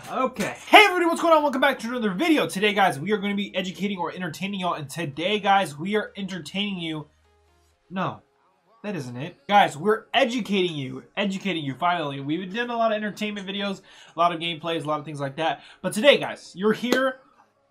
Okay. Hey everybody, what's going on? Welcome back to another video. Today, guys, we are going to be educating or entertaining y'all. And today, guys, we are entertaining you. No, that isn't it. Guys, we're educating you. Finally. We've done a lot of entertainment videos, a lot of gameplays, a lot of things like that. But today, guys, you're here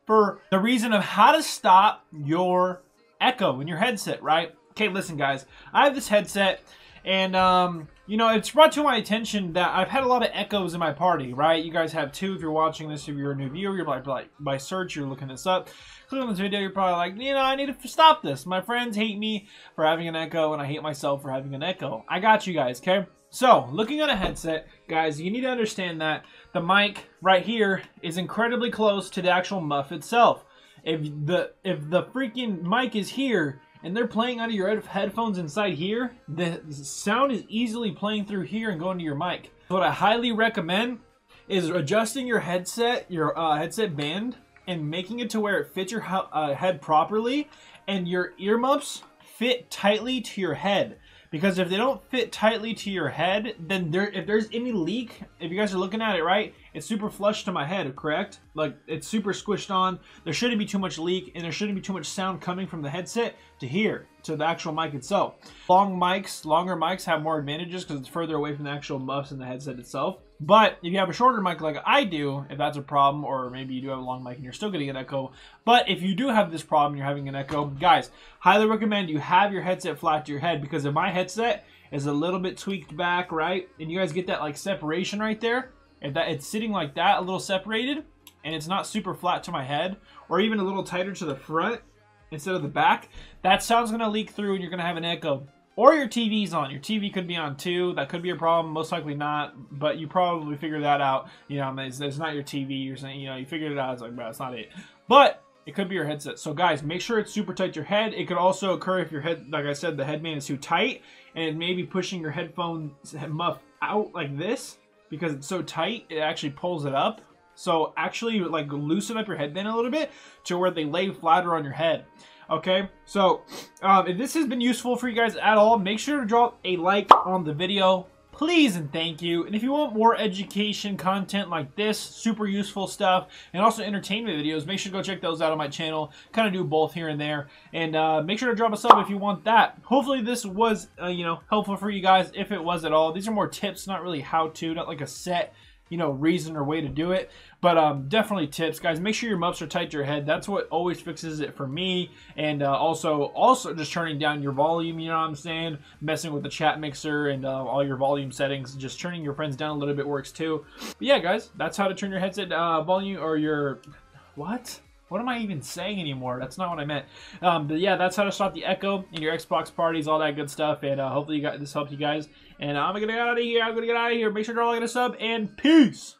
for the reason of how to stop your echo in your headset, right? Okay, listen, guys. I have this headset. And, you know, it's brought to my attention that I've had a lot of echoes in my party, right? You guys have too. If you're watching this, if you're a new viewer, you're like by search, you're looking this up. Click on this video, you're probably like, you know, I need to stop this. My friends hate me for having an echo, and I hate myself for having an echo. I got you guys, okay? So, looking at a headset, guys, you need to understand that the mic right here is incredibly close to the actual muff itself. If the freaking mic is here, and they're playing out of your headphones inside here, the sound is easily playing through here and going to your mic. What I highly recommend is adjusting your headset, headset band, and making it to where it fits your head properly, and your earmuffs fit tightly to your head. Because if they don't fit tightly to your head, then if there's any leak, if you guys are looking at it right, it's super flush to my head, correct? Like, it's super squished on. There shouldn't be too much leak, and there shouldn't be too much sound coming from the headset to here, to the actual mic itself. Longer mics have more advantages because it's further away from the actual muffs in the headset itself. But if you have a shorter mic like I do, if that's a problem, or maybe you do have a long mic and you're still getting an echo, but if you do have this problem, you're having an echo, guys, highly recommend you have your headset flat to your head, because if my headset is a little bit tweaked back, right, and you guys get that like separation right there, if it's sitting like that, a little separated, and it's not super flat to my head, or even a little tighter to the front instead of the back, that sound's going to leak through and you're going to have an echo. Or your TV's on. Your TV could be on too. That could be a problem. Most likely not. But you probably figure that out. You know, it's not your TV. You're saying, you know, you figured it out. It's like, bro, it's not it. But it could be your headset. So guys, make sure it's super tight to your head. It could also occur if your head, like I said, the headband is too tight, and it may be pushing your headphones muff out like this, because it's so tight, it actually pulls it up. So actually, like, loosen up your headband a little bit to where they lay flatter on your head. Okay, so if this has been useful for you guys at all, make sure to drop a like on the video, please and thank you. And if you want more education content like this, super useful stuff, and also entertainment videos, make sure to go check those out on my channel. Kind of do both here and there. And make sure to drop a sub if you want that. Hopefully this was, you know, helpful for you guys, if it was at all. These are more tips, not really how-to, not like a set, you know, reason or way to do it, but definitely tips, guys. Make sure your muffs are tight to your head. That's what always fixes it for me. And also just turning down your volume, you know what I'm saying, messing with the chat mixer and all your volume settings, just turning your friends down a little bit works too. But yeah, guys, that's how to turn your headset volume, or your what am I even saying anymore? That's not what I meant. But yeah, that's how to stop the echo in your Xbox parties, all that good stuff. And hopefully this helped you guys. And I'm gonna get out of here. Make sure to like and a sub, and peace.